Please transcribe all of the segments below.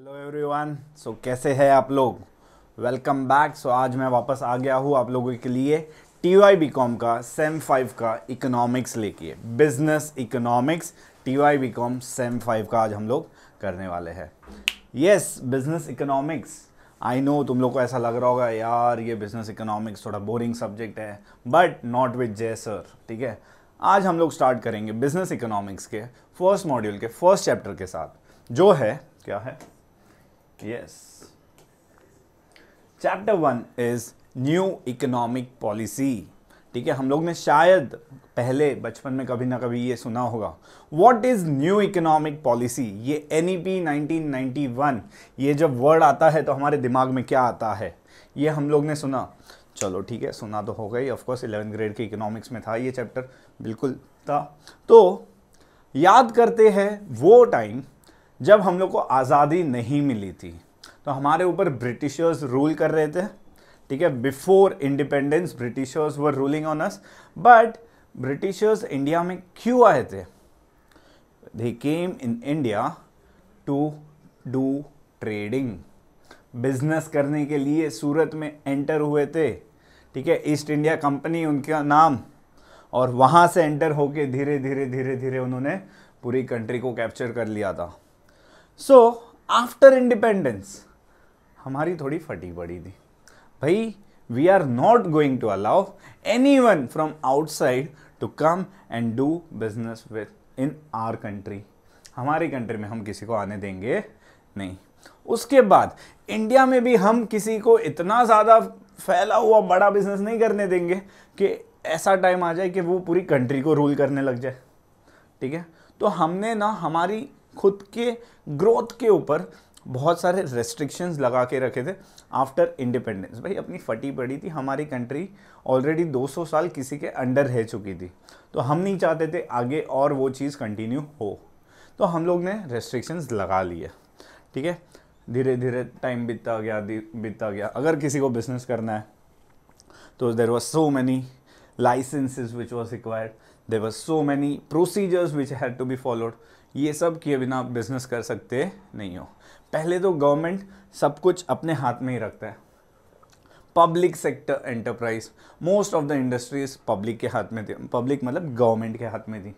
Hello everyone. सो कैसे हैं आप लोग? Welcome back. सो आज मैं वापस आ गया हूँ आप लोगों के लिए TY BCom का सेम 5 का इकोनॉमिक्स लेके, business economics TY BCom same 5 का आज हम लोग करने वाले हैं। Yes, business economics. I know तुम लोग को ऐसा लग रहा होगा यार ये बिजनेस इकोनॉमिक्स थोड़ा बोरिंग सब्जेक्ट है, बट नॉट विद जय सर। ठीक है, आज हम लोग स्टार्ट करेंगे बिजनेस इकोनॉमिक्स के फर्स्ट मॉड्यूल के फर्स्ट चैप्टर के साथ, जो है क्या है? Yes, chapter 1 is new economic policy. ठीक है, हम लोग ने शायद पहले बचपन में कभी ना कभी ये सुना होगा, what is new economic policy. ये NEP 1991, ये जब वर्ड आता है तो हमारे दिमाग में क्या आता है, ये हम लोग ने सुना। चलो ठीक है, सुना तो हो गई, ऑफकोर्स 11th ग्रेड के इकोनॉमिक्स में था ये चैप्टर, बिल्कुल था। तो याद करते हैं वो टाइम जब हम लोग को आज़ादी नहीं मिली थी, तो हमारे ऊपर ब्रिटिशर्स रूल कर रहे थे। ठीक है, before independence Britishers were ruling on us. But Britishers India में क्यों आए थे? They came in India to do trading, business करने के लिए सूरत में एंटर हुए थे। ठीक है, ईस्ट इंडिया कंपनी उनका नाम, और वहाँ से एंटर होके धीरे धीरे धीरे धीरे उन्होंने पूरी कंट्री को कैप्चर कर लिया था। सो आफ्टर इंडिपेंडेंस हमारी थोड़ी फटी पड़ी थी भाई, we are not going to allow anyone from outside to come and do business within our country. हमारी कंट्री में हम किसी को आने देंगे नहीं। उसके बाद इंडिया में भी हम किसी को इतना ज़्यादा फैला हुआ बड़ा बिजनेस नहीं करने देंगे कि ऐसा टाइम आ जाए कि वो पूरी कंट्री को रूल करने लग जाए। ठीक है, तो हमने ना हमारी खुद के ग्रोथ के ऊपर बहुत सारे रेस्ट्रिक्शंस लगा के रखे थे आफ्टर इंडिपेंडेंस। भाई अपनी फटी पड़ी थी हमारी कंट्री, ऑलरेडी 200 साल किसी के अंडर रह चुकी थी, तो हम नहीं चाहते थे आगे और वो चीज़ कंटिन्यू हो, तो हम लोग ने रेस्ट्रिक्शंस लगा लिए। ठीक है, धीरे धीरे टाइम बीतता गया। अगर किसी को बिजनेस करना है तो there was so many licenses which was required, there was so many procedures which had to be followed. ये सब किए बिना आप बिजनेस कर सकते नहीं हो। पहले तो गवर्नमेंट सब कुछ अपने हाथ में ही रखता है, public sector enterprise, most of the industries public के हाथ में थी, पब्लिक मतलब गवर्नमेंट के हाथ में थी।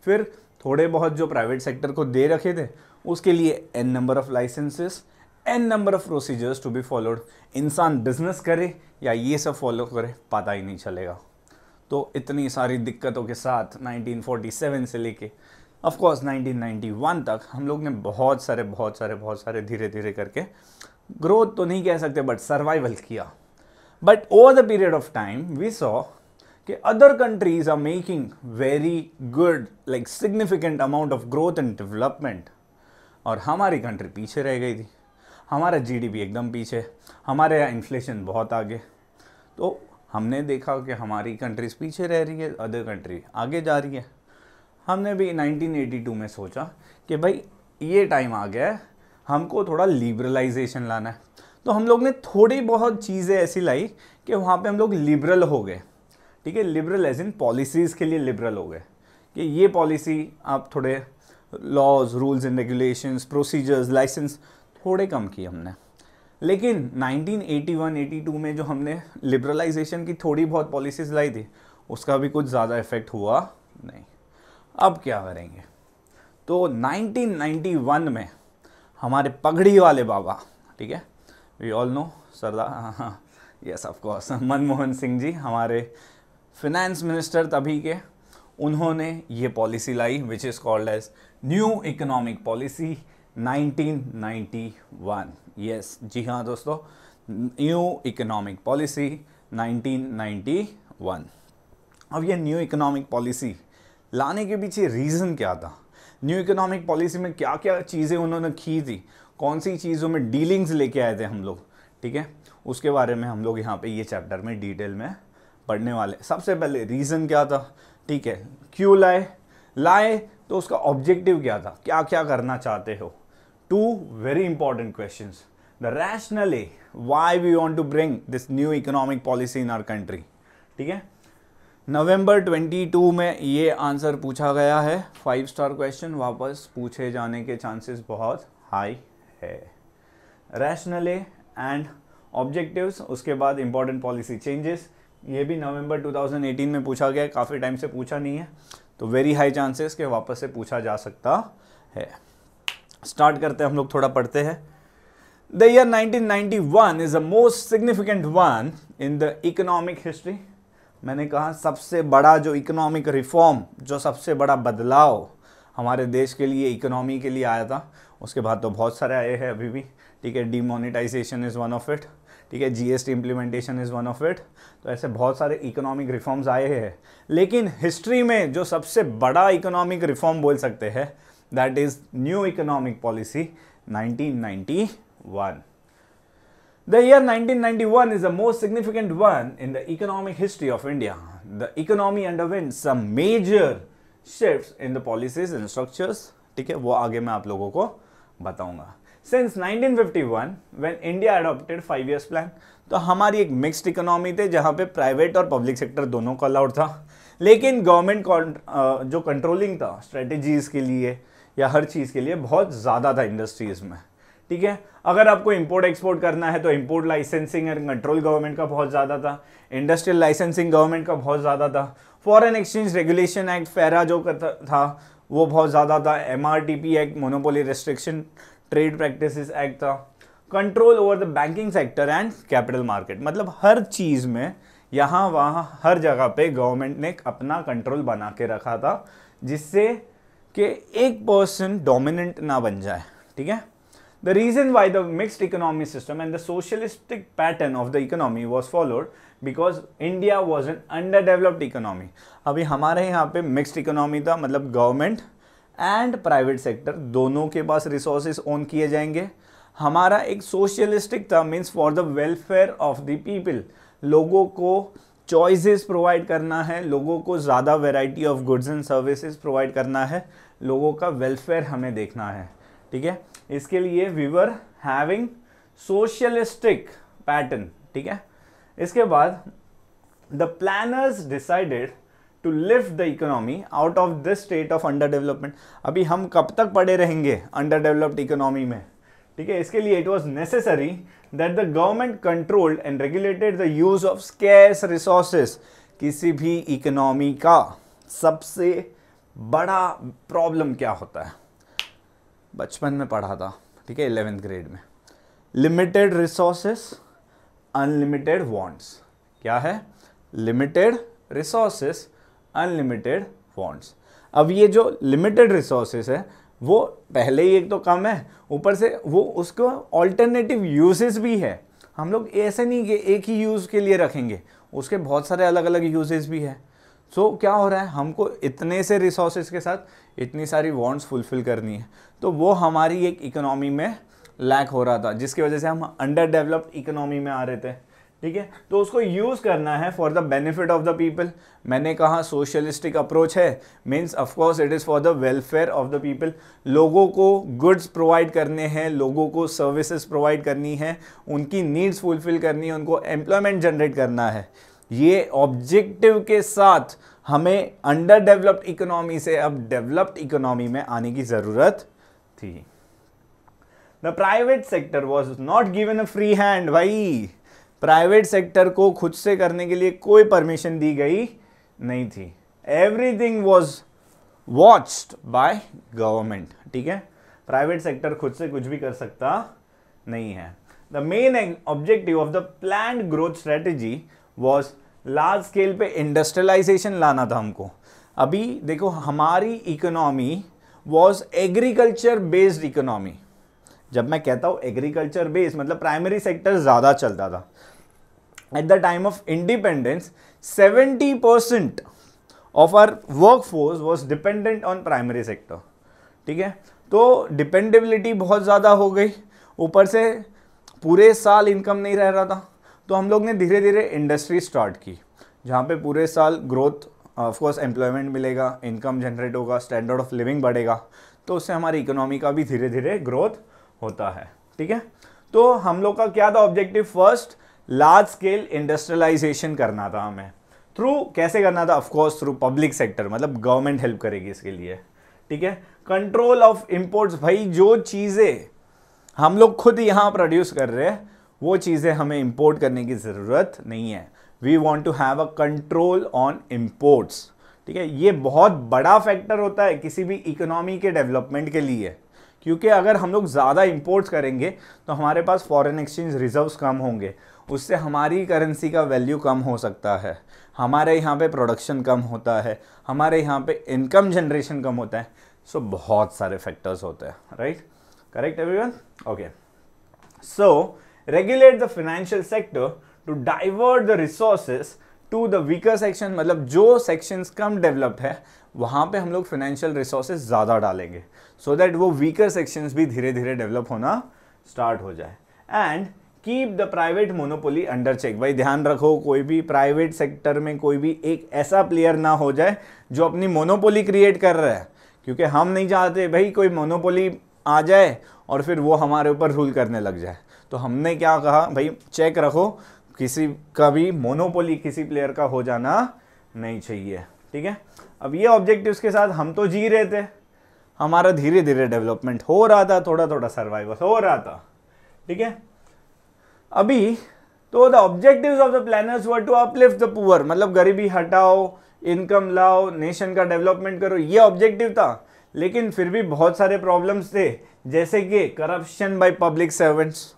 फिर थोड़े बहुत जो प्राइवेट सेक्टर को दे रखे थे, उसके लिए n number of licenses, n number of procedures to be followed. इंसान बिजनेस करे या ये सब फॉलो करे पता ही नहीं चलेगा। तो इतनी सारी दिक्कतों के साथ 1947 से लेके ऑफकोर्स 1991 तक हम लोग ने बहुत सारे धीरे धीरे करके ग्रोथ तो नहीं कह सकते बट सर्वाइवल किया। But over the period of time we saw कि other countries are making very good like significant amount of growth and development, और हमारी कंट्री पीछे रह गई थी। हमारा GDP एकदम पीछे, हमारे यहाँ इन्फ्लेशन बहुत आगे। तो हमने देखा कि हमारी कंट्रीज पीछे रह रही है, अदर कंट्री आगे जा रही है। हमने भी 1982 में सोचा कि भाई ये टाइम आ गया है, हमको थोड़ा लिबरलाइजेशन लाना है। तो हम लोग ने थोड़ी बहुत चीज़ें ऐसी लाई कि वहाँ पे हम लोग लिबरल हो गए। ठीक है, लिबरल एज इन पॉलिसीज़ के लिए लिबरल हो गए कि ये पॉलिसी आप थोड़े laws, rules and regulations, procedures, license थोड़े कम किए हमने। लेकिन 1981-82 में जो हमने लिबरलाइजेशन की थोड़ी बहुत पॉलिसीज़ लाई थी, उसका भी कुछ ज़्यादा इफेक्ट हुआ नहीं। अब क्या करेंगे? तो 1991 में हमारे पगड़ी वाले बाबा, ठीक है, वी ऑल नो सरदार, yes of course, Manmohan Singh ji हमारे फिनेंस मिनिस्टर तभी के, उन्होंने ये पॉलिसी लाई which is called as new economic policy 1991। Yes जी हाँ दोस्तों, न्यू इकोनॉमिक पॉलिसी 1991। अब ये न्यू इकोनॉमिक पॉलिसी लाने के पीछे रीज़न क्या था? न्यू इकोनॉमिक पॉलिसी में क्या क्या चीज़ें उन्होंने की थी, कौन सी चीज़ों में डीलिंग्स लेके आए थे हम लोग, ठीक है, उसके बारे में हम लोग यहाँ पे ये चैप्टर में डिटेल में पढ़ने वाले। सबसे पहले रीज़न क्या था? ठीक है, क्यों लाए तो उसका ऑब्जेक्टिव क्या था, क्या क्या करना चाहते हो? 2 very important questions, the rationally why we want to bring this new economic policy in our country. ठीक है, नवंबर 22 में ये आंसर पूछा गया है। 5 स्टार क्वेश्चन, वापस पूछे जाने के चांसेस बहुत हाई है। रैशनले एंड ऑब्जेक्टिव्स, उसके बाद इंपॉर्टेंट पॉलिसी चेंजेस, ये भी नवंबर 2018 में पूछा गया है, काफ़ी टाइम से पूछा नहीं है, तो वेरी हाई चांसेस कि वापस से पूछा जा सकता है। स्टार्ट करते हैं, हम लोग थोड़ा पढ़ते हैं। The year 1991 is the most significant one in the economic history. मैंने कहा सबसे बड़ा जो इकोनॉमिक रिफॉर्म, जो सबसे बड़ा बदलाव हमारे देश के लिए, इकोनॉमी के लिए आया था, उसके बाद तो बहुत सारे आए हैं अभी भी, ठीक है। Demonetization is one of it, ठीक है। GST implementation is one of it. तो ऐसे बहुत सारे इकोनॉमिक रिफॉर्म्स आए हैं, लेकिन हिस्ट्री में जो सबसे बड़ा इकोनॉमिक रिफॉर्म बोल सकते हैं, that is new economic policy 1991। The year 1991 is the most significant one in the economic history of India. The economy underwent some major shifts in the policies and structures. ठीक है, वो आगे मैं आप लोगों को बताऊंगा। Since 1951, when India adopted 5 years plan, तो हमारी एक मिक्स्ड इकोनॉमी थे जहाँ पे प्राइवेट और पब्लिक सेक्टर दोनों का अलाउड था, लेकिन गवर्नमेंट जो कंट्रोलिंग था स्ट्रेटेजीज के लिए या हर चीज़ के लिए बहुत ज़्यादा था इंडस्ट्रीज में, ठीक है। अगर आपको इंपोर्ट एक्सपोर्ट करना है तो import licensing and control government का बहुत ज़्यादा था, इंडस्ट्रियल लाइसेंसिंग गवर्नमेंट का बहुत ज़्यादा था, फॉरेन एक्सचेंज रेगुलेशन एक्ट फेरा जो करता था वो बहुत ज़्यादा था, MRTP act, monopoly restriction trade practices act था, control over the banking sector and capital market. मतलब हर चीज़ में यहाँ वहाँ हर जगह पे गवर्नमेंट ने अपना कंट्रोल बना के रखा था, जिससे कि एक पर्सन डोमिनेंट ना बन जाए, ठीक है। The reason why the mixed economy system and the socialistic pattern of the economy was followed because India was an underdeveloped economy. अभी हमारे यहाँ पे mixed economy था, मतलब गवर्नमेंट एंड प्राइवेट सेक्टर दोनों के पास रिसोर्सेज ओन किए जाएंगे। हमारा एक सोशलिस्टिक था, means for the welfare of the people. लोगों को चॉइसेस प्रोवाइड करना है, लोगों को ज़्यादा variety of goods and services provide करना है, लोगों का वेलफेयर हमें देखना है, ठीक है। इसके लिए we were having socialistic pattern, ठीक है। इसके बाद the planners decided to lift the economy out of this state of under development. अभी हम कब तक पड़े रहेंगे अंडर डेवलप्ड इकोनॉमी में, ठीक है। इसके लिए it was necessary that the government controlled and regulated the use of scarce resources. किसी भी इकोनॉमी का सबसे बड़ा प्रॉब्लम क्या होता है, बचपन में पढ़ा था, ठीक है, 11th ग्रेड में, लिमिटेड रिसोर्सेस अनलिमिटेड वांट्स। क्या है? Limited resources unlimited wants. अब ये जो लिमिटेड रिसोर्सेस है वो पहले ही एक तो कम है, ऊपर से वो उसको ऑल्टरनेटिव यूजेस भी है। हम लोग ऐसे नहीं कि एक ही यूज़ के लिए रखेंगे, उसके बहुत सारे अलग अलग यूजेस भी है। सो क्या हो रहा है, हमको इतने से रिसोर्सेज के साथ इतनी सारी वांट्स फुलफिल करनी है, तो वो हमारी एक इकोनॉमी में लैक हो रहा था, जिसकी वजह से हम अंडर डेवलप्ड इकोनॉमी में आ रहे थे, ठीक है। तो उसको यूज़ करना है for the benefit of the people. मैंने कहा सोशलिस्टिक अप्रोच है, means of course it is for the welfare of the people. लोगों को गुड्स प्रोवाइड करने हैं, लोगों को सर्विसेज प्रोवाइड करनी है, उनकी नीड्स फुलफिल करनी है, उनको एम्प्लॉयमेंट जनरेट करना है। ये ऑब्जेक्टिव के साथ हमें अंडर डेवलप्ड इकोनॉमी से अब डेवलप्ड इकोनॉमी में आने की ज़रूरत थी। The private sector was not given a free hand. भाई प्राइवेट सेक्टर को खुद से करने के लिए कोई परमिशन दी गई नहीं थी। Everything was watched by government, ठीक है। प्राइवेट सेक्टर खुद से कुछ भी कर सकता नहीं है। The main objective of the planned growth strategy was large scale पे इंडस्ट्रियलाइजेशन लाना था हमको। अभी देखो हमारी economy was agriculture based economy. जब मैं कहता हूँ एग्रीकल्चर बेस्ड मतलब प्राइमरी सेक्टर ज़्यादा चलता था। At the time of independence 70% of our work force was dependent on primary sector, ठीक है। तो डिपेंडेबिलिटी बहुत ज़्यादा हो गई, ऊपर से पूरे साल इनकम नहीं रह रहा था। तो हम लोग ने धीरे धीरे इंडस्ट्री स्टार्ट की, जहाँ पे पूरे साल ग्रोथ, ऑफकोर्स एम्प्लॉयमेंट मिलेगा, इनकम जनरेट होगा, स्टैंडर्ड ऑफ लिविंग बढ़ेगा, तो उससे हमारी इकोनॉमी का भी धीरे धीरे ग्रोथ होता है, ठीक है। तो हम लोग का क्या था objective, first large scale industrialization करना था हमें। थ्रू कैसे करना था, ऑफकोर्स थ्रू पब्लिक सेक्टर, मतलब गवर्नमेंट हेल्प करेगी इसके लिए, ठीक है। कंट्रोल ऑफ इंपोर्ट्स, भाई जो चीज़ें हम लोग खुद यहाँ प्रोड्यूस कर रहे हैं, वो चीज़ें हमें इंपोर्ट करने की ज़रूरत नहीं है। We want to have a control on imports, ठीक है। ये बहुत बड़ा फैक्टर होता है किसी भी इकोनॉमी के डेवलपमेंट के लिए, क्योंकि अगर हम लोग ज़्यादा इंपोर्ट्स करेंगे तो हमारे पास फॉरेन एक्सचेंज रिजर्व्स कम होंगे, उससे हमारी करेंसी का वैल्यू कम हो सकता है, हमारे यहाँ पे प्रोडक्शन कम होता है, हमारे यहाँ पे इनकम जनरेशन कम होता है। सो बहुत सारे फैक्टर्स होते हैं, right? Correct everyone? Okay, so regulate the financial sector to divert the resources to the weaker section, मतलब जो सेक्शंस कम डेवलप्ड है वहाँ पे हम लोग फाइनेंशियल रिसोर्सेज ज़्यादा डालेंगे, सो दैट वो वीकर सेक्शंस भी धीरे धीरे डेवलप होना स्टार्ट हो जाए। And keep the private monopoly under check. भाई ध्यान रखो, कोई भी प्राइवेट सेक्टर में कोई भी एक ऐसा प्लेयर ना हो जाए जो अपनी मोनोपोली क्रिएट कर रहा है, क्योंकि हम नहीं चाहते भाई कोई मोनोपोली आ जाए और फिर वो हमारे ऊपर रूल करने लग जाए। तो हमने क्या कहा, भाई चेक रखो, किसी का भी मोनोपोली किसी प्लेयर का हो जाना नहीं चाहिए, ठीक है। अब ये ऑब्जेक्टिव्स के साथ हम तो जी रहे थे, हमारा धीरे धीरे डेवलपमेंट हो रहा था, थोड़ा थोड़ा सर्वाइवल हो रहा था, ठीक है। अभी तो the objectives of the planners were to uplift the poor, मतलब गरीबी हटाओ, इनकम लाओ, नेशन का डेवलपमेंट करो, ये ऑब्जेक्टिव था। लेकिन फिर भी बहुत सारे प्रॉब्लम्स थे, जैसे कि करप्शन बाय पब्लिक सर्वेंट्स।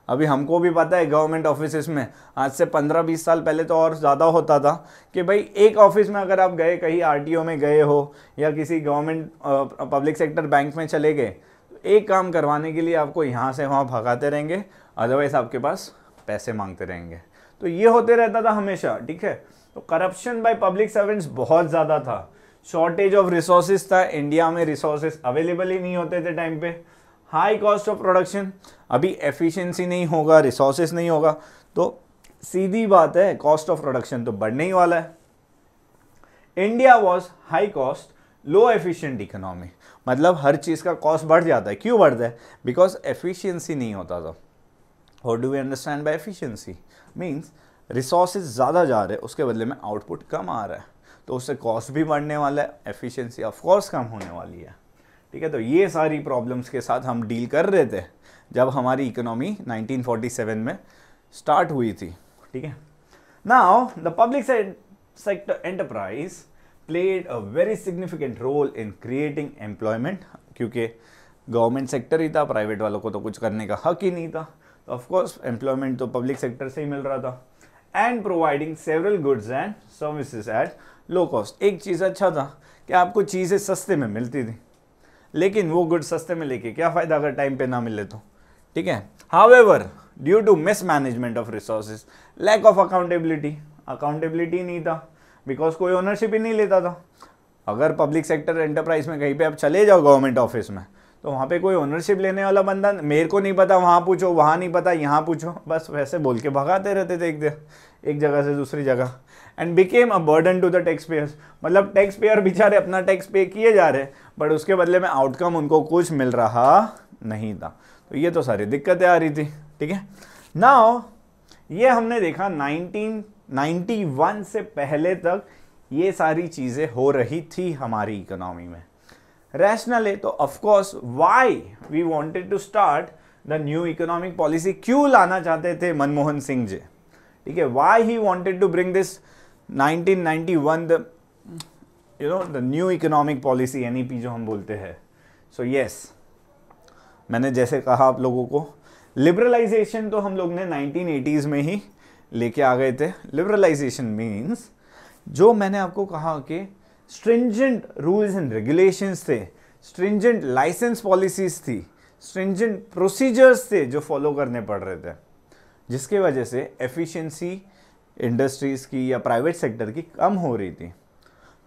अभी हमको भी पता है गवर्नमेंट ऑफिसेस में आज से 15-20 साल पहले तो और ज़्यादा होता था कि भाई एक ऑफिस में अगर आप गए, कहीं आरटीओ में गए हो या किसी गवर्नमेंट पब्लिक सेक्टर बैंक में चले गए, तो एक काम करवाने के लिए आपको यहाँ से वहाँ भगाते रहेंगे, अदरवाइज आपके पास पैसे मांगते रहेंगे। तो ये होते रहता था हमेशा, ठीक है। तो करप्शन बाय पब्लिक सर्वेंट्स बहुत ज़्यादा था, शॉर्टेज ऑफ रिसोर्सेज था, इंडिया में रिसोर्सेज अवेलेबल ही नहीं होते थे टाइम पे, हाई कॉस्ट ऑफ प्रोडक्शन। अभी एफिशिएंसी नहीं होगा, रिसोर्सेज नहीं होगा, तो सीधी बात है कॉस्ट ऑफ प्रोडक्शन तो बढ़ने ही वाला है। India was high cost low efficient economy, मतलब हर चीज़ का कॉस्ट बढ़ जाता है। क्यों बढ़ता है? बिकॉज एफिशिएंसी नहीं होता था। What do we understand by efficiency? Means resources ज़्यादा जा रहे हैं, उसके बदले में आउटपुट कम आ रहा है, तो उससे कॉस्ट भी बढ़ने वाला है, एफिशिएंसी ऑफ कोर्स कम होने वाली है, ठीक है। तो ये सारी प्रॉब्लम्स के साथ हम डील कर रहे थे जब हमारी इकोनॉमी 1947 में स्टार्ट हुई थी, ठीक है। Now the public sector enterprise played a very significant role in creating employment, क्योंकि गवर्नमेंट सेक्टर ही था, प्राइवेट वालों को तो कुछ करने का हक ही नहीं था, तो ऑफ कोर्स एम्प्लॉयमेंट तो पब्लिक सेक्टर से ही मिल रहा था। And providing several goods and services at low cost. एक चीज़ अच्छा था कि आपको चीज़ें सस्ते में मिलती थी, लेकिन वो गुड्स सस्ते में लेके क्या फ़ायदा अगर टाइम पे ना मिले तो, ठीक है। However due to mismanagement of resources, lack of accountability नहीं था, बिकॉज कोई ओनरशिप ही नहीं लेता था। अगर पब्लिक सेक्टर एंटरप्राइज में कहीं पे आप चले जाओ गवर्नमेंट ऑफिस में, तो वहाँ पे कोई ओनरशिप लेने वाला बंदा, मेरे को नहीं पता वहाँ पूछो, वहाँ नहीं पता यहाँ पूछो, बस वैसे बोल के भगाते रहते थे एक जगह से दूसरी जगह। And became a burden to the tax payers, मतलब टैक्स पेयर बेचारे अपना टैक्स पे किए जा रहे, बट उसके बदले में आउटकम उनको कुछ मिल रहा नहीं था। तो ये तो सारी दिक्कतें आ रही थी, ठीक है। नाउ ये हमने देखा 1991 से पहले तक ये सारी चीज़ें हो रही थी हमारी इकोनॉमी में। रैशनल तो of course why we wanted to start the new economic policy, क्यों लाना चाहते थे मनमोहन सिंह जी, ठीक है। Why he wanted to bring this 1991 the new economic policy, NEP जो हम बोलते हैं। सो यस, मैंने जैसे कहा आप लोगों को, लिबरलाइजेशन तो हम लोग ने 1980s में ही लेके आ गए थे। लिबरलाइजेशन मीन्स जो मैंने आपको कहा कि स्ट्रिंजेंट रूल्स एंड रेगुलेशंस थे, स्ट्रिंजेंट लाइसेंस पॉलिसीज थी, स्ट्रिंजेंट प्रोसीजर्स थे जो फॉलो करने पड़ रहे थे, जिसके वजह से एफिशिएंसी इंडस्ट्रीज़ की या प्राइवेट सेक्टर की कम हो रही थी।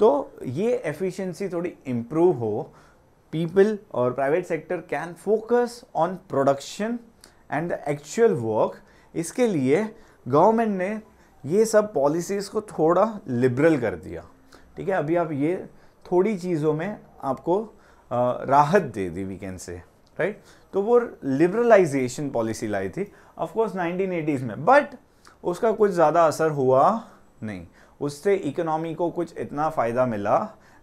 तो ये एफिशिएंसी थोड़ी इम्प्रूव हो, पीपल और private sector can focus on production and the actual work. इसके लिए गवर्नमेंट ने ये सब पॉलिसीज़ को थोड़ा लिबरल कर दिया, ठीक है। अभी आप ये थोड़ी चीज़ों में आपको राहत दे दी, वी कैन से, राइट। तो वो लिबरलाइजेशन पॉलिसी लाई थी ऑफ कोर्स 1980s में, बट उसका कुछ ज़्यादा असर हुआ नहीं, उससे इकोनॉमी को कुछ इतना फ़ायदा मिला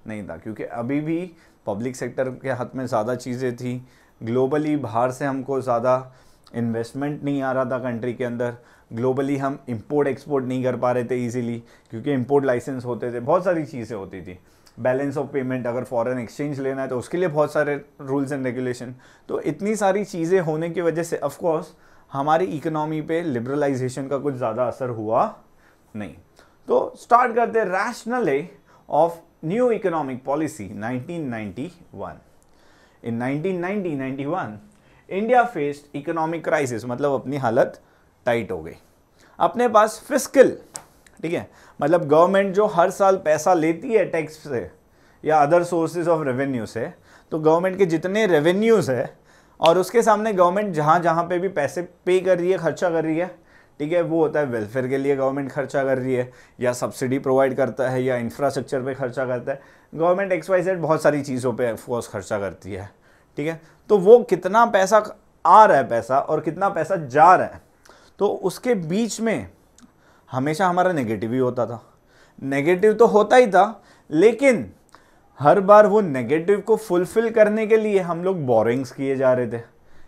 नहीं था, क्योंकि अभी भी पब्लिक सेक्टर के हाथ में ज़्यादा चीज़ें थी, ग्लोबली बाहर से हमको ज़्यादा इन्वेस्टमेंट नहीं आ रहा था कंट्री के अंदर, ग्लोबली हम इंपोर्ट एक्सपोर्ट नहीं कर पा रहे थे इजीली, क्योंकि इंपोर्ट लाइसेंस होते थे, बहुत सारी चीज़ें होती थी, बैलेंस ऑफ पेमेंट, अगर फॉरेन एक्सचेंज लेना है तो उसके लिए बहुत सारे रूल्स एंड रेगुलेशन। तो इतनी सारी चीज़ें होने की वजह से ऑफ कोर्स हमारी इकोनॉमी पे लिबरलाइजेशन का कुछ ज़्यादा असर हुआ नहीं। तो स्टार्ट करते हैं rational of new economic policy 1991। In 1991 India faced economic crisis, मतलब अपनी हालत टाइट हो गई। अपने पास फिस्कल, ठीक है, मतलब गवर्नमेंट जो हर साल पैसा लेती है टैक्स से या अदर सोर्सेज ऑफ रेवेन्यू से, तो गवर्नमेंट के जितने रेवेन्यूज है और उसके सामने गवर्नमेंट जहाँ जहाँ पे भी पैसे पे कर रही है, खर्चा कर रही है, ठीक है, वो होता है वेलफेयर के लिए गवर्नमेंट खर्चा कर रही है, या सब्सिडी प्रोवाइड करता है, या इंफ्रास्ट्रक्चर पे खर्चा करता है। गवर्नमेंट XYZ बहुत सारी चीज़ों पे ऑफकोर्स खर्चा करती है, ठीक है। तो वो कितना पैसा आ रहा है पैसा और कितना पैसा जा रहा है, तो उसके बीच में हमेशा हमारा नेगेटिव ही होता था। नेगेटिव तो होता ही था, लेकिन हर बार वो नेगेटिव को फुलफिल करने के लिए हम लोग बोरिंग्स किए जा रहे थे,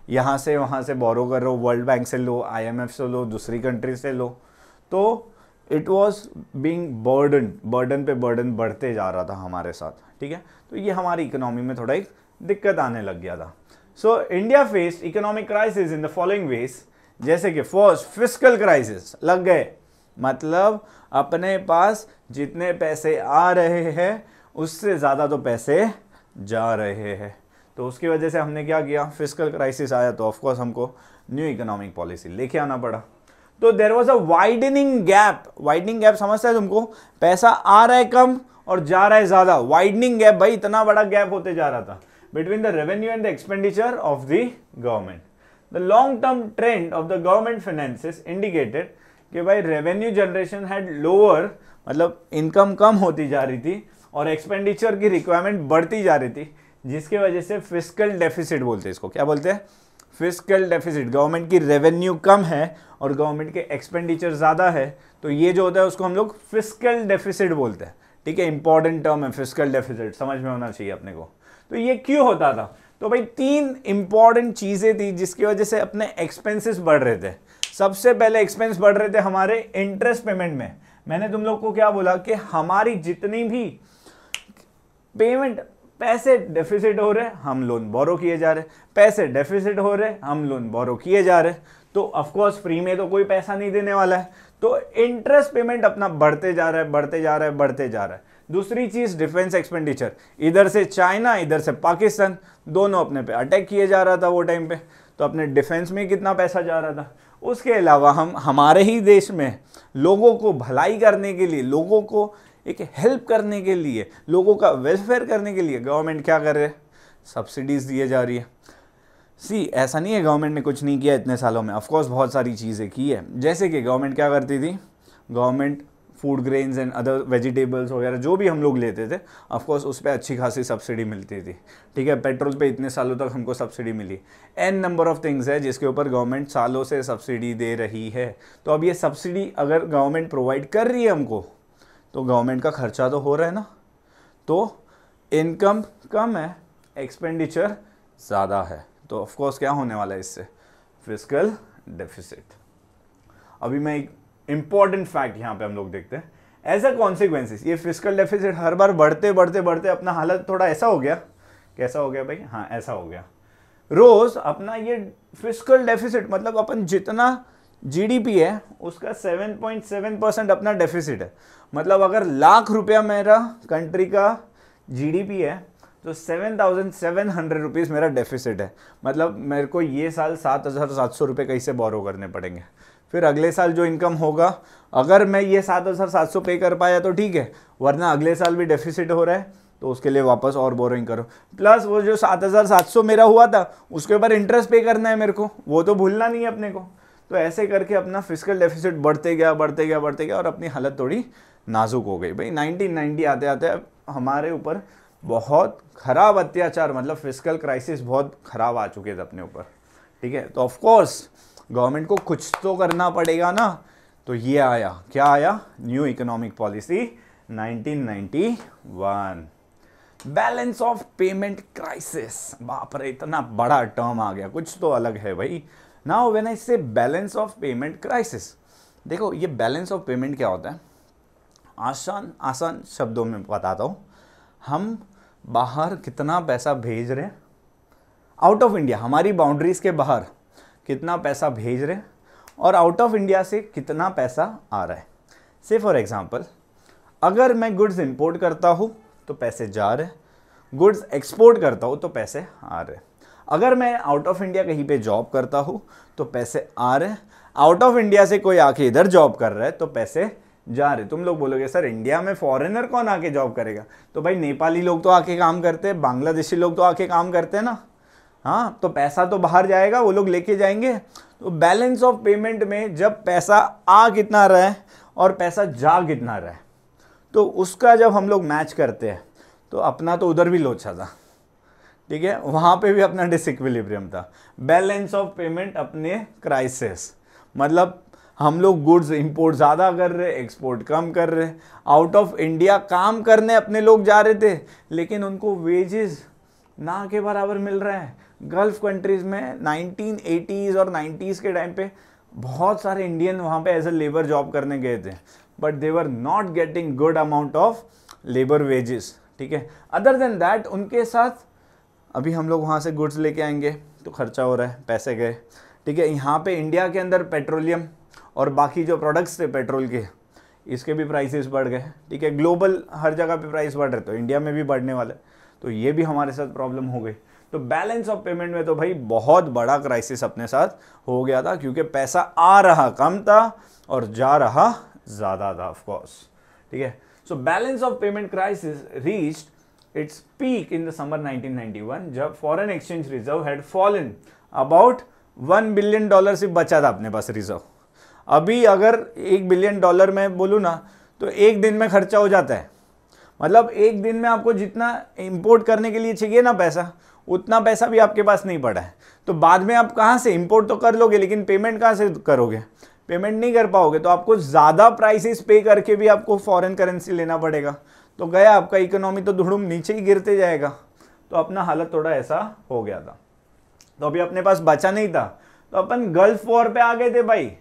यहाँ से वहाँ से बोरो कर लो, वर्ल्ड बैंक से लो, IMF से लो, दूसरी कंट्री से लो, तो इट वॉज बींग बर्डन पे बर्डन बढ़ते जा रहा था हमारे साथ, ठीक है। तो ये हमारी इकोनॉमी में थोड़ा एक दिक्कत आने लग गया था। So India faced economic crisis in the following veg, जैसे कि फर्स्ट फिस्कल क्राइसिस लग गए, मतलब अपने पास जितने पैसे आ रहे हैं उससे ज़्यादा तो पैसे जा रहे हैं। तो उसकी वजह से हमने क्या किया, फिस्कल क्राइसिस आया तो ऑफकोर्स हमको न्यू इकोनॉमिक पॉलिसी लेके आना पड़ा। तो there was a widening gap समझता है तुमको, पैसा आ रहा है कम और जा रहा है ज़्यादा, वाइडनिंग गैप, भाई इतना बड़ा गैप होते जा रहा था between the revenue and the expenditure of the government. The long term trend of the government finances indicated कि भाई रेवेन्यू जनरेशन हैड लोअर, मतलब इनकम कम होती जा रही थी और एक्सपेंडिचर की रिक्वायरमेंट बढ़ती जा रही थी, जिसकी वजह से फिस्कल डेफिसिट बोलते हैं इसको। क्या बोलते हैं? Fiscal deficit. गवर्नमेंट की रेवेन्यू कम है और गवर्नमेंट के एक्सपेंडिचर ज़्यादा है, तो ये जो होता है उसको हम लोग फिस्कल डेफिसिट बोलते हैं, ठीक है। इंपॉर्टेंट टर्म है फिस्कल डेफिसिट, समझ में होना चाहिए अपने को। तो ये क्यों होता था? तो भाई तीन इंपॉर्टेंट चीज़ें थी जिसकी वजह से अपने एक्सपेंसेस बढ़ रहे थे। सबसे पहले एक्सपेंस बढ़ रहे थे हमारे इंटरेस्ट पेमेंट में। मैंने तुम लोग को क्या बोला कि हमारी जितनी भी पेमेंट, पैसे डेफिसिट हो रहे, हम लोन बोरो किए जा रहे, पैसे डेफिसिट हो रहे, हम लोन बोरो किए जा रहे, तो ऑफकोर्स फ्री में तो कोई पैसा नहीं देने वाला है, तो इंटरेस्ट पेमेंट अपना बढ़ते जा रहा है, बढ़ते जा रहा है, बढ़ते जा रहा है। दूसरी चीज डिफेंस एक्सपेंडिचर, इधर से चाइना इधर से पाकिस्तान, दोनों अपने पे अटैक किए जा रहा था वो टाइम पे, तो अपने डिफेंस में कितना पैसा जा रहा था। उसके अलावा हम हमारे ही देश में लोगों को भलाई करने के लिए, लोगों को एक हेल्प करने के लिए, लोगों का वेलफेयर करने के लिए गवर्नमेंट क्या कर रहे है? सब्सिडीज दिए जा रही है। ऐसा नहीं है गवर्नमेंट ने कुछ नहीं किया इतने सालों में, ऑफकोर्स बहुत सारी चीज़ें की है। जैसे कि गवर्नमेंट क्या करती थी, government food grains and other vegetables वगैरह जो भी हम लोग लेते थे, ऑफकोर्स उस पर अच्छी खासी सब्सिडी मिलती थी, ठीक है। पेट्रोल पे इतने सालों तक हमको सब्सिडी मिली। एन नंबर ऑफ थिंग्स है जिसके ऊपर गवर्नमेंट सालों से सब्सिडी दे रही है। तो अब ये सब्सिडी अगर गवर्नमेंट प्रोवाइड कर रही है हमको, तो गवर्नमेंट का खर्चा तो हो रहा है ना, तो इनकम कम है, एक्सपेंडिचर ज़्यादा है, तो ऑफकोर्स क्या होने वाला है इससे? Fiscal deficit. अभी मैं एक इंपॉर्टेंट फैक्ट यहाँ पे हम लोग देखते हैं। एज अ कॉन्सिक्वेंसेस ये फिस्कल डेफिसिट हर बार बढ़ते बढ़ते बढ़ते अपना हालत थोड़ा ऐसा हो गया, कैसा हो गया भाई? हाँ, ऐसा हो गया। रोज अपना ये फिस्कल डेफिसिट, मतलब अपन जितना GDP है उसका 7.7% अपना डेफिसिट है। मतलब अगर ₹1,00,000 मेरा कंट्री का GDP है तो 7,700 रुपीज़ मेरा डेफिसिट है। मतलब मेरे को ये साल 7,700 रुपये कहीं से बोरो करने पड़ेंगे। फिर अगले साल जो इनकम होगा, अगर मैं ये 7,700 पे कर पाया तो ठीक है, वरना अगले साल भी डेफिसिट हो रहा है तो उसके लिए वापस और बोरोइंग करो। प्लस वो जो 7,700 मेरा हुआ था उसके ऊपर इंटरेस्ट पे करना है मेरे को, वो तो भूलना नहीं है अपने को। तो ऐसे करके अपना फिस्कल डेफिसिट बढ़ते गया बढ़ते गया बढ़ते गया और अपनी हालत थोड़ी नाजुक हो गई। भाई 1990 आते आते हमारे ऊपर बहुत खराब अत्याचार, मतलब फिस्कल क्राइसिस बहुत खराब आ चुके थे अपने ऊपर, ठीक है। तो ऑफकोर्स गवर्नमेंट को कुछ तो करना पड़ेगा ना, तो ये आया, क्या आया? New economic policy 1991। Balance of payment crisis, बाप रे इतना बड़ा टर्म आ गया, कुछ तो अलग है भाई। नाउ व्हेन आई से बैलेंस ऑफ पेमेंट क्राइसिस, देखो ये बैलेंस ऑफ पेमेंट क्या होता है, आसान आसान शब्दों में बताता हूँ। हम बाहर कितना पैसा भेज रहे हैं, आउट ऑफ इंडिया, हमारी बाउंड्रीज के बाहर कितना पैसा भेज रहे हैं, और आउट ऑफ इंडिया से कितना पैसा आ रहा है। से फॉर एग्जांपल, अगर मैं गुड्स इंपोर्ट करता हूँ तो पैसे जा रहे हैं, गुड्स एक्सपोर्ट करता हूँ तो पैसे आ रहे हैं। अगर मैं आउट ऑफ इंडिया कहीं पे जॉब करता हूँ तो पैसे आ रहे हैं, आउट ऑफ इंडिया से कोई आके इधर जॉब कर रहा है तो पैसे जा रहे। तुम लोग बोलोगे सर इंडिया में फॉरेनर कौन आके जॉब करेगा, तो भाई नेपाली लोग तो आके काम करते हैं, बांग्लादेशी लोग तो आके काम करते हैं ना, हाँ, तो पैसा तो बाहर जाएगा, वो लोग लेके जाएंगे। तो बैलेंस ऑफ पेमेंट में जब पैसा आ कितना रहा है और पैसा जा कितना रहा है, तो उसका जब हम लोग मैच करते हैं तो अपना तो उधर भी लोचा था, ठीक है, वहाँ पे भी अपना डिसइक्विलिब्रियम था। बैलेंस ऑफ पेमेंट अपने क्राइसिस, मतलब हम लोग गुड्स इंपोर्ट ज़्यादा कर रहे, एक्सपोर्ट कम कर रहे, आउट ऑफ इंडिया काम करने अपने लोग जा रहे थे लेकिन उनको वेजेस ना के बराबर मिल रहा है। गल्फ कंट्रीज़ में 1980s और 90s के टाइम पे बहुत सारे इंडियन वहाँ पे एज ए लेबर जॉब करने गए थे, but they were not getting good amount of labour wages, ठीक है। अदर देन दैट उनके साथ अभी हम लोग वहाँ से गुड्स लेके आएंगे तो खर्चा हो रहा है, पैसे गए, ठीक है। यहाँ पे इंडिया के अंदर पेट्रोलियम और बाकी जो प्रोडक्ट्स थे पेट्रोल के, इसके भी प्राइसेस बढ़ गए, ठीक है। ग्लोबल हर जगह पे प्राइस बढ़ रहे, तो इंडिया में भी बढ़ने वाले, तो ये भी हमारे साथ प्रॉब्लम हो गई। तो बैलेंस ऑफ पेमेंट में तो भाई बहुत बड़ा क्राइसिस अपने साथ हो गया था, क्योंकि पैसा आ रहा कम था और जा रहा ज़्यादा था, ऑफ कोर्स, ठीक है। So balance of payment crisis reached its peak in the summer 1991, जब foreign exchange reserve had fallen about $1 billion से बचा था अपने पास रिजर्व। अभी अगर $1 बिलियन में बोलूँ ना तो एक दिन में खर्चा हो जाता है, मतलब एक दिन में आपको जितना इंपोर्ट करने के लिए चाहिए ना पैसा, उतना पैसा भी आपके पास नहीं पड़ा है। तो बाद में आप कहाँ से इंपोर्ट तो कर लोगे लेकिन पेमेंट कहाँ से करोगे, पेमेंट नहीं कर पाओगे, तो आपको ज़्यादा प्राइसेस पे करके भी आपको फॉरेन करेंसी लेना पड़ेगा, तो गया आपका इकोनॉमी तो धुड़ुम नीचे ही गिरते जाएगा। तो अपना हालत थोड़ा ऐसा हो गया था। तो अभी अपने पास बचा नहीं था, तो अपन गल्फ वॉर पे आ गए थे भाई।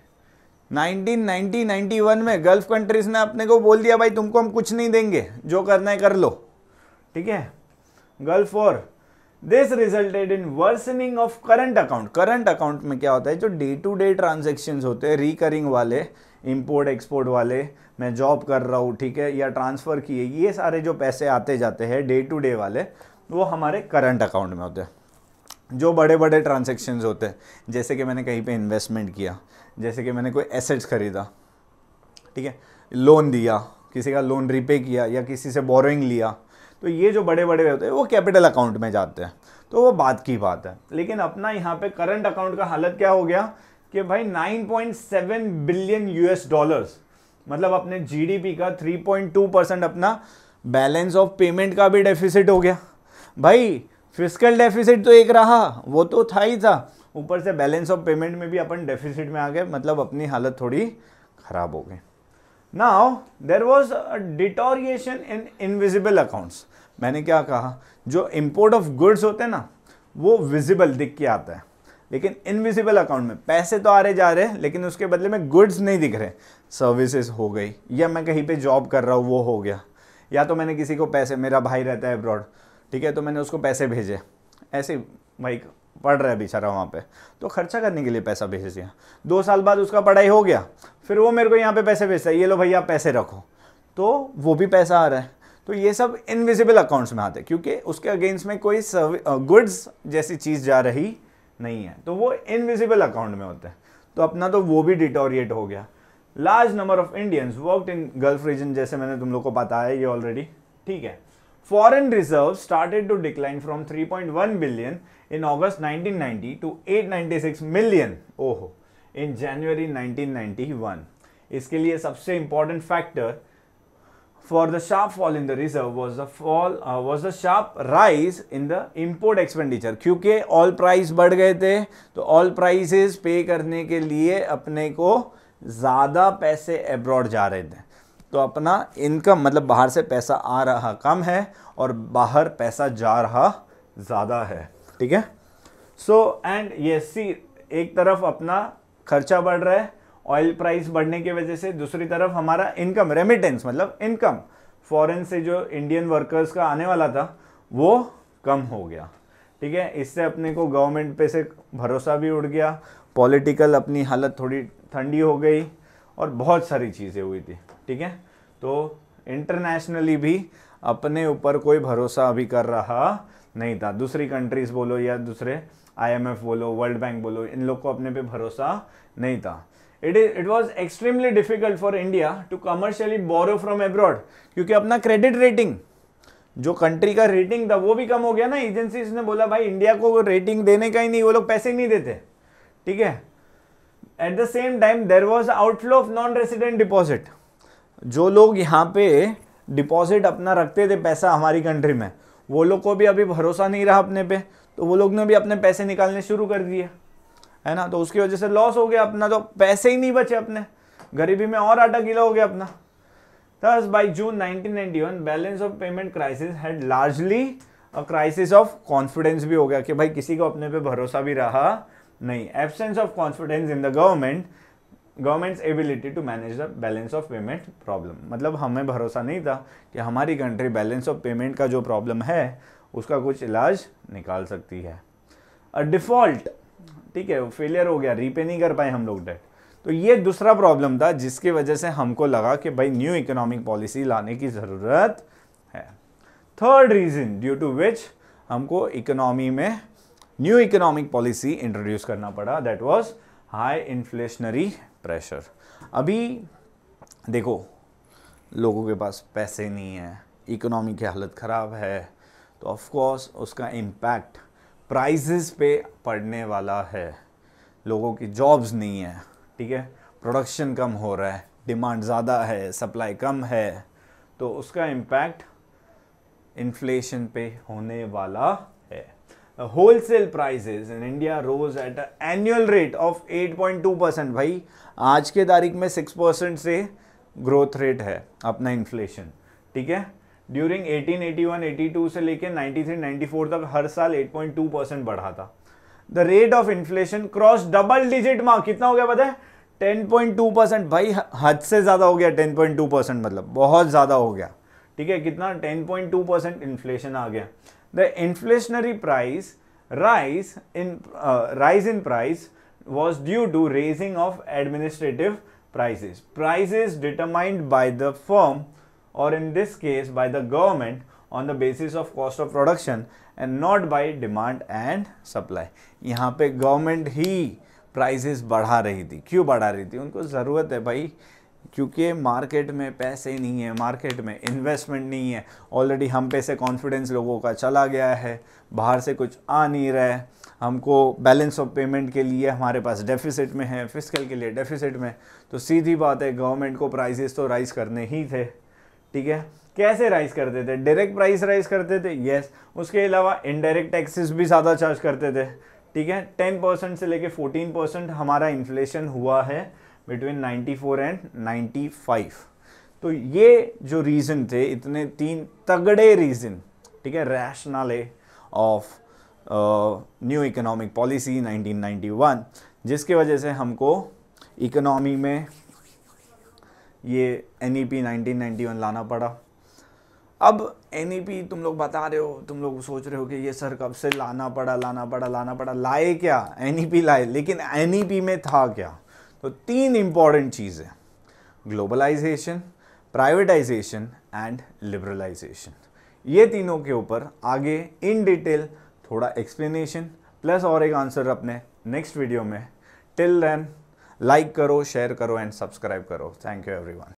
1990-91 में गल्फ कंट्रीज ने अपने को बोल दिया भाई तुमको हम कुछ नहीं देंगे, जो करना है कर लो, ठीक है। Gulf war, this resulted in worsening of current account. Current account में क्या होता है, जो डे टू डे ट्रांजेक्शन्स होते हैं, रिकरिंग वाले, इंपोर्ट एक्सपोर्ट वाले, मैं जॉब कर रहा हूँ, ठीक है, या ट्रांसफ़र किए, ये सारे जो पैसे आते जाते हैं डे टू डे वाले, वो हमारे करंट अकाउंट में होते हैं। जो बड़े बड़े ट्रांजेक्शन्स होते हैं, जैसे कि मैंने कहीं पे इन्वेस्टमेंट किया, जैसे कि मैंने कोई एसेट्स खरीदा, ठीक है, लोन दिया, किसी का लोन रिपे किया या किसी से बोरोइंग लिया, तो ये जो बड़े बड़े होते हैं वो कैपिटल अकाउंट में जाते हैं, तो वो बात की बात है। लेकिन अपना यहाँ पे करंट अकाउंट का हालत क्या हो गया कि भाई 9.7 बिलियन US डॉलर्स, मतलब अपने जीडीपी का 3.2% अपना बैलेंस ऑफ पेमेंट का भी डेफिसिट हो गया। भाई फिस्कल डेफिसिट तो एक रहा, वो तो था ही था, ऊपर से बैलेंस ऑफ पेमेंट में भी अपन डेफिसिट में आ गए, मतलब अपनी हालत थोड़ी खराब हो गई। Now there was a deterioration in invisible accounts. मैंने क्या कहा, जो इंपोर्ट ऑफ गुड्स होते हैं ना वो विजिबल दिख के आता है, लेकिन इनविजिबल अकाउंट में पैसे तो आ रहे जा रहे हैं लेकिन उसके बदले में गुड्स नहीं दिख रहे। सर्विसेज हो गई, या मैं कहीं पे जॉब कर रहा हूँ वो हो गया, या तो मैंने किसी को पैसे, मेरा भाई रहता है अब्रॉड, ठीक है, तो मैंने उसको पैसे भेजे, ऐसे भाई पढ़ रहा है बेचारा वहाँ पे, तो खर्चा करने के लिए पैसा भेज दिया। 2 साल बाद उसका पढ़ाई हो गया, फिर वो मेरे को यहाँ पे पैसे भेजता है, ये लो भैया पैसे रखो, तो वो भी पैसा आ रहा है। तो ये सब इनविजिबल अकाउंट्स में आते हैं, क्योंकि उसके अगेंस्ट में कोई गुड्स जैसी चीज़ जा रही नहीं है, तो वो इनविजिबल अकाउंट में होते हैं। तो अपना तो वो भी डिटोरिएट हो गया। Large number of Indians worked in Gulf region, जैसे मैंने तुम लोग को बताया ये ऑलरेडी, ठीक है। Foreign reserve started to decline from 3.1 billion in August 1990 to 896 million ओहो in January 1991। इसके लिए सबसे important factor for the sharp fall in the reserve was the sharp rise in the import expenditure, क्योंकि oil price बढ़ गए थे, तो oil prices पे करने के लिए अपने को ज़्यादा पैसे अब्रॉड जा रहे थे। तो अपना इनकम मतलब बाहर से पैसा आ रहा कम है और बाहर पैसा जा रहा ज़्यादा है, ठीक है। सो एंड ये सी, एक तरफ अपना खर्चा बढ़ रहा है ऑयल प्राइस बढ़ने की वजह से, दूसरी तरफ हमारा इनकम रेमिटेंस मतलब इनकम फॉरेन से जो इंडियन वर्कर्स का आने वाला था वो कम हो गया, ठीक है। इससे अपने को गवर्नमेंट पे से भरोसा भी उड़ गया, पॉलिटिकल अपनी हालत थोड़ी ठंडी हो गई और बहुत सारी चीज़ें हुई थी, ठीक है। तो इंटरनेशनली भी अपने ऊपर कोई भरोसा अभी कर रहा नहीं था। दूसरी कंट्रीज बोलो या दूसरे IMF बोलो, वर्ल्ड बैंक बोलो, इन लोग को अपने पे भरोसा नहीं था। It was extremely difficult for India to commercially borrow from abroad, क्योंकि अपना क्रेडिट रेटिंग, जो कंट्री का रेटिंग था वो भी कम हो गया ना। एजेंसीज ने बोला भाई इंडिया को रेटिंग देने का ही नहीं, वो लोग पैसे ही नहीं देते, ठीक है। At the same time there was outflow of non resident deposit. जो लोग यहाँ पे डिपॉजिट अपना रखते थे पैसा हमारी कंट्री में, वो लोग को भी अभी भरोसा नहीं रहा अपने पे, तो वो लोग ने भी अपने पैसे निकालने शुरू कर दिए, है ना। तो उसकी वजह से लॉस हो गया अपना, तो पैसे ही नहीं बचे अपने, गरीबी में और आटा गीला हो गया अपना। Thus, by June 1991, balance of payment crisis had largely a crisis of confidence भी हो गया कि भाई किसी को अपने पे भरोसा भी रहा नहीं। Absence of confidence in the government's ability to manage the balance of payment problem, मतलब हमें भरोसा नहीं था कि हमारी कंट्री बैलेंस ऑफ पेमेंट का जो प्रॉब्लम है उसका कुछ इलाज निकाल सकती है। डिफॉल्ट, ठीक है, फेलियर हो गया, रीपे नहीं कर पाए हम लोग डेट। तो ये दूसरा प्रॉब्लम था जिसकी वजह से हमको लगा कि भाई न्यू इकोनॉमिक पॉलिसी लाने की ज़रूरत है। थर्ड रीजन ड्यू टू विच हमको इकोनॉमी में न्यू इकोनॉमिक पॉलिसी इंट्रोड्यूस करना पड़ा, that was high inflationary pressure. अभी देखो लोगों के पास पैसे नहीं है, इकोनॉमी की हालत ख़राब है, तो ऑफ कोर्स उसका इम्पैक्ट प्राइसेस पे पड़ने वाला है। लोगों की जॉब्स नहीं है, ठीक है, प्रोडक्शन कम हो रहा है, डिमांड ज़्यादा है, सप्लाई कम है, तो उसका इम्पैक्ट इन्फ्लेशन पे होने वाला है। Wholesale prices in India rose at annual rate of 8.2%। भाई आज के तारीख में 6% से ग्रोथ रेट है अपना इन्फ्लेशन, ठीक है। ड्यूरिंग 1881-82 से लेके 93-94 तक हर साल 8.2% बढ़ा था। The rate of inflation cross double digit mark, कितना हो गया पता है? 10.2%। भाई हद से ज्यादा हो गया 10.2%, मतलब बहुत ज्यादा हो गया, ठीक है। कितना? 10.2% इन्फ्लेशन आ गया। The inflationary price rise in price was due to raising of administrative prices. Prices determined by the firm, or in this case by the government, on the basis of cost of production and not by demand and supply. यहाँ पे government ही prices बढ़ा रही थी। क्यों बढ़ा रही थी? उनको ज़रूरत है भाई, क्योंकि मार्केट में पैसे नहीं है, मार्केट में इन्वेस्टमेंट नहीं है। ऑलरेडी हम पे से कॉन्फिडेंस लोगों का चला गया है, बाहर से कुछ आ नहीं रहा है, हमको बैलेंस ऑफ पेमेंट के लिए हमारे पास डेफिसिट में है, फिस्कल के लिए डेफिसिट में। तो सीधी बात है गवर्नमेंट को प्राइसेस तो राइज करने ही थे, ठीक है। कैसे राइज करते थे? डायरेक्ट प्राइस राइज करते थे, यस। उसके अलावा इनडायरेक्ट टैक्सेस भी ज़्यादा चार्ज करते थे, ठीक है। 10% से लेके 14% हमारा इन्फ्लेशन हुआ है बिटवीन 94 एंड 95। तो ये जो रीज़न थे, इतने 3 तगड़े रीज़न, ठीक है, रैशनले ऑफ न्यू इकोनॉमिक पॉलिसी 1991, जिसके वजह से हमको इकोनॉमी में ये NEP 1991 लाना पड़ा। अब NEP तुम लोग बता रहे हो, तुम लोग सोच रहे हो कि ये सर कब से लाना पड़ा। लाए क्या? NEP लाए, लेकिन NEP में था क्या? तो 3 इंपॉर्टेंट चीज़ें, ग्लोबलाइजेशन, प्राइवेटाइजेशन एंड लिबरलाइजेशन। ये तीनों के ऊपर आगे इन डिटेल थोड़ा एक्सप्लेनेशन प्लस और एक आंसर अपने नेक्स्ट वीडियो में। टिल देन लाइक करो, शेयर करो एंड सब्सक्राइब करो। Thank you everyone.